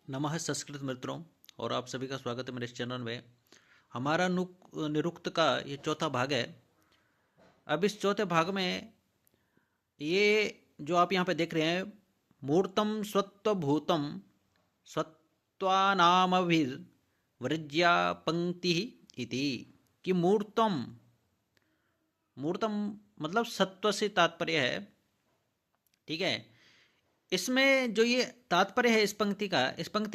नमः संस्कृत मित्रों और आप सभी का स्वागत है मेरे इस चैनल में। हमारा निरुक्त का ये चौथा भाग है। अब इस चौथे भाग में ये जो आप यहाँ पे देख रहे हैं, मूर्तम स्वत्वभूतम सत्वानामभिर्वृज्या पंक्ति इति, कि मूर्तम मूर्तम मतलब सत्व से तात्पर्य है। ठीक है। इसमें जो ये तात्पर्य है इस पंक्ति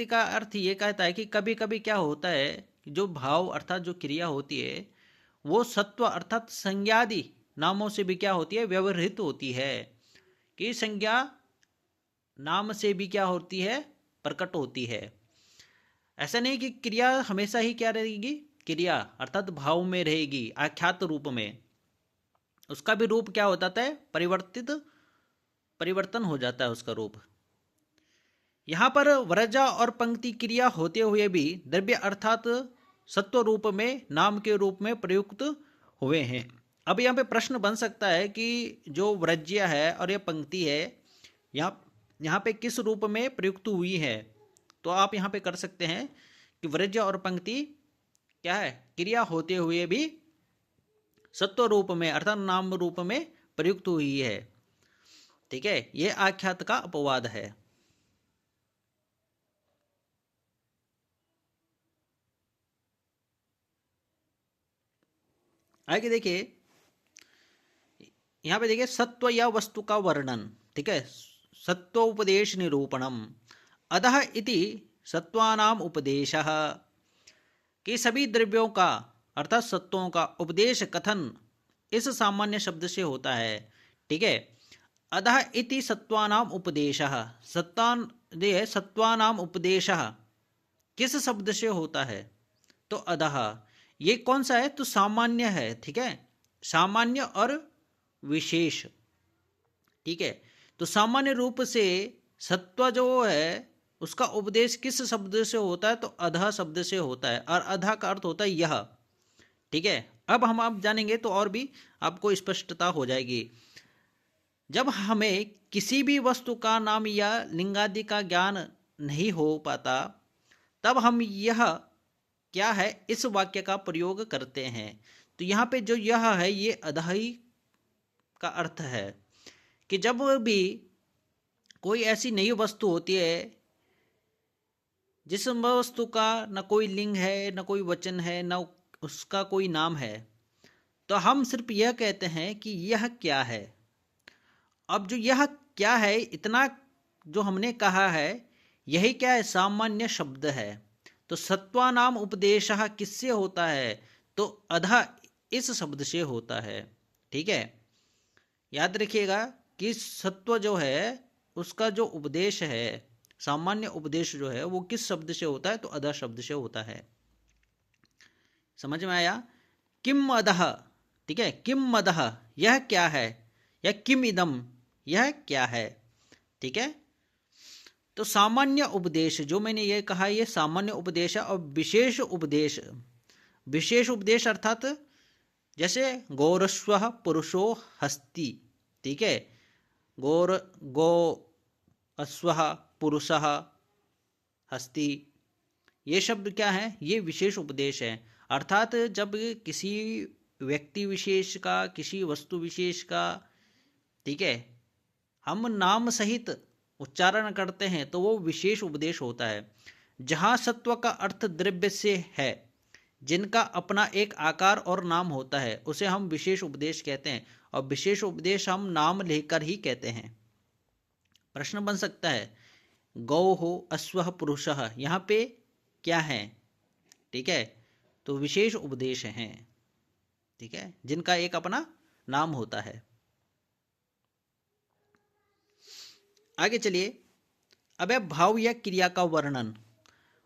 का अर्थ ये कहता है कि कभी कभी क्या होता है कि जो भाव अर्थात जो क्रिया होती है वो सत्व अर्थात संज्ञादि नामों से भी क्या होती है, व्यवहृत होती है। कि संज्ञा नाम से भी क्या होती है, प्रकट होती है। ऐसा नहीं कि क्रिया हमेशा ही क्या रहेगी, क्रिया अर्थात भाव में रहेगी आख्यात रूप में। उसका भी रूप क्या होता है, परिवर्तन हो जाता है उसका रूप। यहाँ पर व्रजा और पंक्ति क्रिया होते हुए भी द्रव्य अर्थात सत्व रूप में नाम के रूप में प्रयुक्त हुए हैं। अब यहाँ पे प्रश्न बन सकता है कि जो व्रज्य है और यह पंक्ति है, यहाँ पे किस रूप में प्रयुक्त हुई है। तो आप यहाँ पे कर सकते हैं कि व्रज्य और पंक्ति क्या है, क्रिया होते हुए भी सत्व रूप में अर्थात नाम रूप में प्रयुक्त हुई है। ठीक है, ये आख्यात का अपवाद है। आगे देखिए, यहाँ पे देखिए सत्व या वस्तु का वर्णन। ठीक है, सत्वोपदेश निरूपणम अधः इति सत्वानाम उपदेशः, कि सभी द्रव्यों का अर्थात सत्वों का उपदेश कथन इस सामान्य शब्द से होता है। ठीक है, अधः इति सत्वानाम उपदेशः, सत्वानाम उपदेशः किस शब्द से होता है, तो अधः। ये कौन सा है, तो सामान्य है। ठीक है, सामान्य और विशेष। ठीक है, तो सामान्य रूप से सत्व जो है उसका उपदेश किस शब्द से होता है, तो अधः शब्द से होता है। और अधः का अर्थ होता है यह। ठीक है, अब हम आप जानेंगे तो और भी आपको स्पष्टता हो जाएगी। जब हमें किसी भी वस्तु का नाम या लिंगादि का ज्ञान नहीं हो पाता, तब हम यह क्या है इस वाक्य का प्रयोग करते हैं। तो यहाँ पे जो यह है ये अधही का अर्थ है कि जब भी कोई ऐसी नई वस्तु होती है जिस वस्तु का न कोई लिंग है, न कोई वचन है, न उसका कोई नाम है, तो हम सिर्फ यह कहते हैं कि यह क्या है। अब जो यह क्या है इतना जो हमने कहा है, यही क्या है, सामान्य शब्द है। तो सत्वानाम उपदेशः किससे होता है, तो अधा इस शब्द से होता है। ठीक है, याद रखिएगा कि सत्व जो है उसका जो उपदेश है, सामान्य उपदेश जो है वो किस शब्द से होता है, तो अधा शब्द से होता है। समझ में आया, किम अधः। ठीक है, किम अधः यह क्या है, या किम इदम यह क्या है। ठीक है, तो सामान्य उपदेश जो मैंने ये कहा, ये सामान्य उपदेश है। और विशेष उपदेश अर्थात जैसे गौरस्व पुरुषो हस्ति। ठीक है, गो अश्व पुरुषः हस्ति, ये शब्द क्या है, ये विशेष उपदेश है। अर्थात जब किसी व्यक्ति विशेष का, किसी वस्तु विशेष का, ठीक है, हम नाम सहित उच्चारण करते हैं तो वो विशेष उपदेश होता है। जहाँ सत्व का अर्थ द्रव्य से है, जिनका अपना एक आकार और नाम होता है, उसे हम विशेष उपदेश कहते हैं। और विशेष उपदेश हम नाम लेकर ही कहते हैं। प्रश्न बन सकता है, गौ हो अश्व पुरुषः, यहाँ पे क्या है। ठीक है, तो विशेष उपदेश हैं। ठीक है, जिनका एक अपना नाम होता है। आगे चलिए, अब है भाव या क्रिया का वर्णन।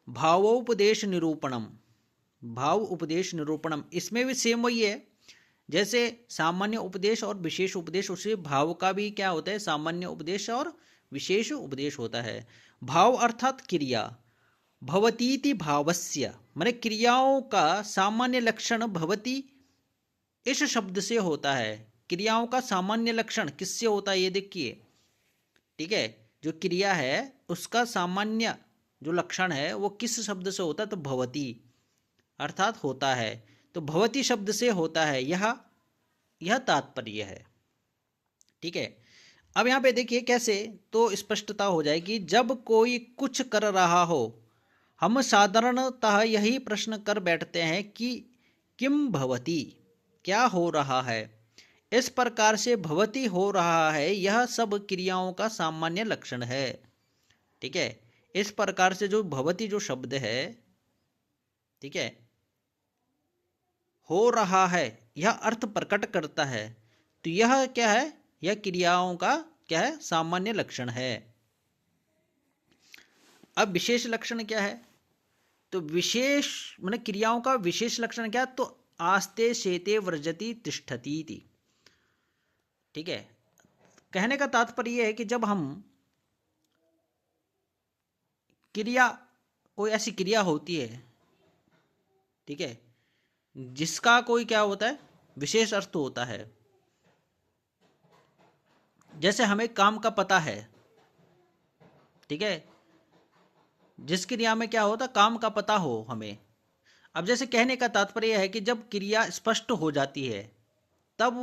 भावोपदेश निरूपणम, भाव उपदेश निरूपणम, इसमें भी सेम वही है जैसे सामान्य उपदेश और विशेष उपदेश। उसे भाव का भी क्या होता है, सामान्य उपदेश और विशेष उपदेश होता है। भाव अर्थात क्रिया, भवतीति भावस्य, माने क्रियाओं का सामान्य लक्षण भवती इस शब्द से होता है। क्रियाओं का सामान्य लक्षण किससे होता है, ये देखिए। ठीक है, जो क्रिया है उसका सामान्य जो लक्षण है वो किस शब्द से होता है, तो भवती अर्थात होता है। तो भवती शब्द से होता है, यह तात्पर्य है। ठीक है। अब यहाँ पे देखिए कैसे, तो स्पष्टता हो जाएगी। जब कोई कुछ कर रहा हो, हम साधारणतः यही प्रश्न कर बैठते हैं कि किम भवति, क्या हो रहा है। इस प्रकार से भवति हो रहा है, यह सब क्रियाओं का सामान्य लक्षण है। ठीक है। इस प्रकार से जो भवति जो शब्द है, ठीक है, हो रहा है, यह अर्थ प्रकट करता है। तो यह क्या है, यह क्रियाओं का क्या है, सामान्य लक्षण है। अब विशेष लक्षण क्या है, तो विशेष माने क्रियाओं का विशेष लक्षण क्या, तो आस्ते शेते व्रजति तिष्ठति थी। ठीक है। कहने का तात्पर्य यह है कि जब हम क्रिया, कोई ऐसी क्रिया होती है, ठीक है, जिसका कोई क्या होता है, विशेष अर्थ होता है। जैसे हमें काम का पता है, ठीक है, जिस क्रिया में क्या होता, काम का पता हो हमें। अब जैसे कहने का तात्पर्य है कि जब क्रिया स्पष्ट हो जाती है, तब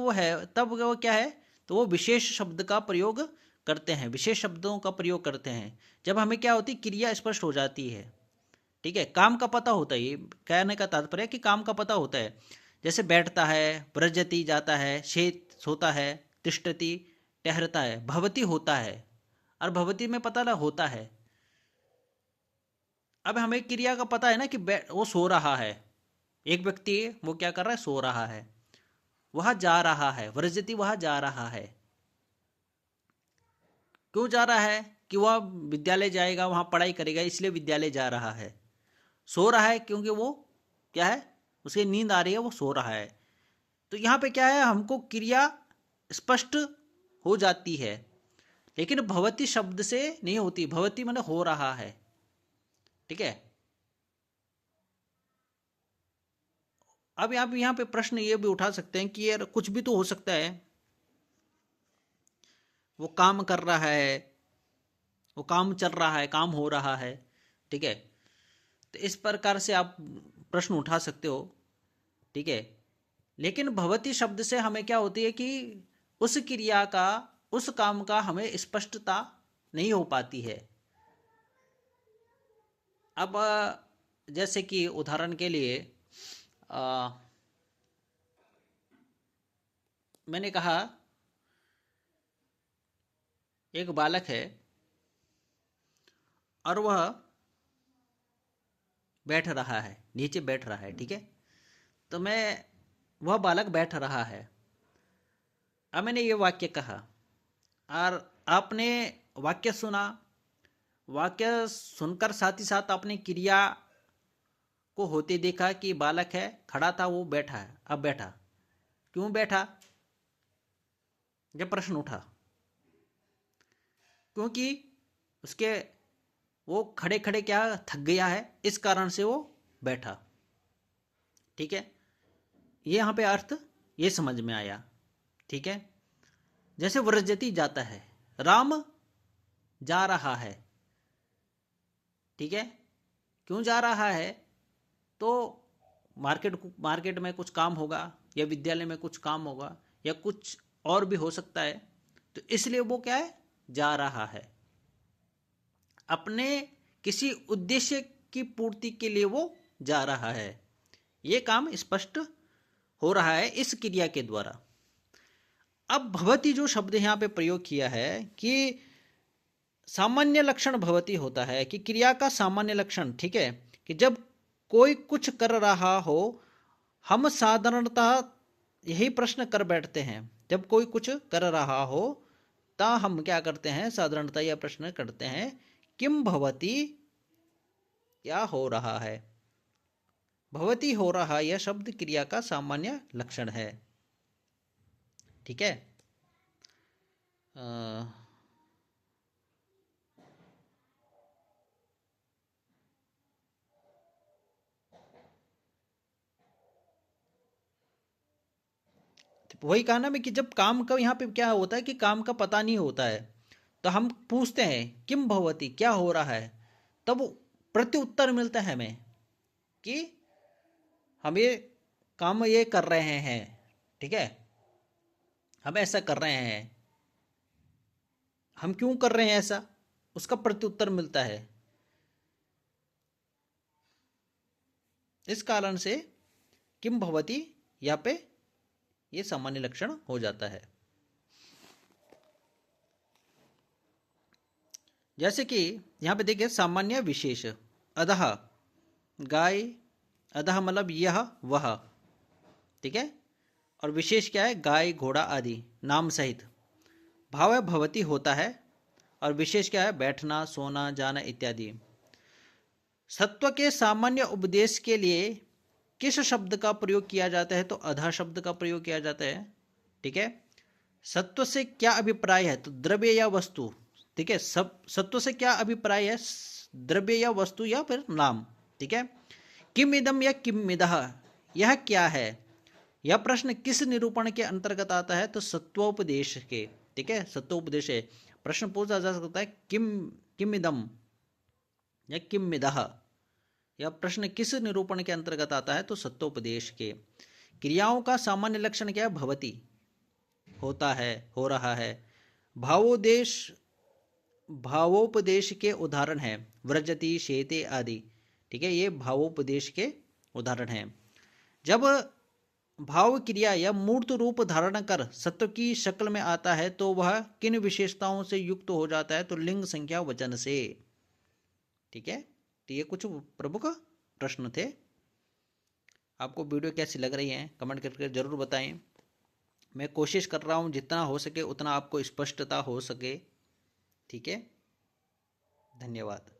वो क्या है, तो वो विशेष शब्द का प्रयोग करते हैं, विशेष शब्दों का प्रयोग करते हैं। जब हमें क्या होती, क्रिया स्पष्ट हो जाती है, ठीक है, काम का पता होता है। ये कहने का तात्पर्य है कि काम का पता होता है। जैसे बैठता है, व्रजति जाता है, शेत सोता है, तिष्ठति ठहरता है, भवति होता है, और भवति में पता ना होता है। अब हमें क्रिया का पता है ना कि वो सो रहा है, एक व्यक्ति वो क्या कर रहा है, सो रहा है, वह जा रहा है, व्रजति वह जा रहा है। क्यों जा रहा है, कि वह विद्यालय जाएगा, वहां पढ़ाई करेगा, इसलिए विद्यालय जा रहा है। सो रहा है क्योंकि वो क्या है, उसे नींद आ रही है, वो सो रहा है। तो यहाँ पे क्या है, हमको क्रिया स्पष्ट हो जाती है, लेकिन भवती शब्द से नहीं होती। भवती माने हो रहा है। ठीक है। अब आप यहाँ पे प्रश्न ये भी उठा सकते हैं कि यार कुछ भी तो हो सकता है, वो काम कर रहा है, वो काम चल रहा है, काम हो रहा है। ठीक है। तो इस प्रकार से आप प्रश्न उठा सकते हो। ठीक है। लेकिन भवती शब्द से हमें क्या होती है कि उस क्रिया का, उस काम का हमें स्पष्टता नहीं हो पाती है। अब जैसे कि उदाहरण के लिए मैंने कहा एक बालक है और वह बैठ रहा है, नीचे बैठ रहा है। ठीक है। तो वह बालक बैठ रहा है। अब मैंने ये वाक्य कहा और आपने वाक्य सुना, वाक्य सुनकर साथ ही साथ आपने क्रिया को होते देखा कि बालक है, खड़ा था, वो बैठा है, अब बैठा। क्यों बैठा, जब प्रश्न उठा, क्योंकि उसके वो खड़े खड़े क्या थक गया है, इस कारण से वो बैठा। ठीक है। ये यहाँ पे अर्थ ये समझ में आया। ठीक है। जैसे व्रजति जाता है, राम जा रहा है। ठीक है। क्यों जा रहा है, तो मार्केट में कुछ काम होगा, या विद्यालय में कुछ काम होगा, या कुछ और भी हो सकता है। तो इसलिए वो क्या है, जा रहा है, अपने किसी उद्देश्य की पूर्ति के लिए वो जा रहा है। ये काम स्पष्ट हो रहा है इस क्रिया के द्वारा। अब भवती जो शब्द यहाँ पे प्रयोग किया है कि सामान्य लक्षण भवती होता है, कि क्रिया का सामान्य लक्षण। ठीक है। कि जब कोई कुछ कर रहा हो, हम साधारणतः यही प्रश्न कर बैठते हैं। जब कोई कुछ कर रहा हो, ता हम क्या करते हैं, साधारणतः यह प्रश्न करते हैं, किम भवती, क्या हो रहा है। भवती हो रहा, यह शब्द क्रिया का सामान्य लक्षण है। ठीक है। वही कहा ना मैं कि जब काम का यहाँ पे क्या होता है कि काम का पता नहीं होता है, तो हम पूछते हैं किम भवती, क्या हो रहा है। तब प्रत्युत्तर मिलता है हमें कि हम ये काम ये कर रहे हैं, ठीक है, हम ऐसा कर रहे हैं, हम क्यों कर रहे हैं ऐसा, उसका प्रत्युत्तर मिलता है। इस कारण से किम भवति यहाँ पे ये सामान्य लक्षण हो जाता है। जैसे कि यहाँ पे देखिए सामान्य विशेष, अधः गाय, अधः मतलब यह वह, ठीक है, और विशेष क्या है, गाय घोड़ा आदि नाम सहित। भाव भवति होता है और विशेष क्या है, बैठना सोना जाना इत्यादि। सत्व के सामान्य उपदेश के लिए किस शब्द का प्रयोग किया जाता है, तो अधः शब्द का प्रयोग किया जाता है, ठीक है। सत्व से क्या अभिप्राय है, तो द्रव्य या वस्तु, ठीक है, सब सत्व से क्या अभिप्राय है, द्रव्य या वस्तु या फिर नाम, ठीक है। किम इदम या किम इदः, यह क्या है, यह प्रश्न किस निरूपण के अंतर्गत आता है, तो सत्वोपदेश के, ठीक है, सत्वोपदेश है। प्रश्न पूछा जा सकता है किम किम इदम या किम इदः, यह प्रश्न किस निरूपण के अंतर्गत आता है, तो सत्वोपदेश के। क्रियाओं का सामान्य लक्षण क्या है, भवति होता है, हो रहा है। भावोदेश भावोपदेश के उदाहरण है व्रजति शेते आदि, ठीक है, ये भावोपदेश के उदाहरण हैं। जब भाव क्रिया या मूर्त रूप धारण कर सत्व की शक्ल में आता है तो वह किन विशेषताओं से युक्त हो जाता है, तो लिंग संख्या वचन से, ठीक है। तो ये कुछ प्रमुख प्रश्न थे। आपको वीडियो कैसी लग रही है कमेंट करके जरूर बताएं। मैं कोशिश कर रहा हूँ जितना हो सके उतना आपको स्पष्टता हो सके, ठीक है। धन्यवाद।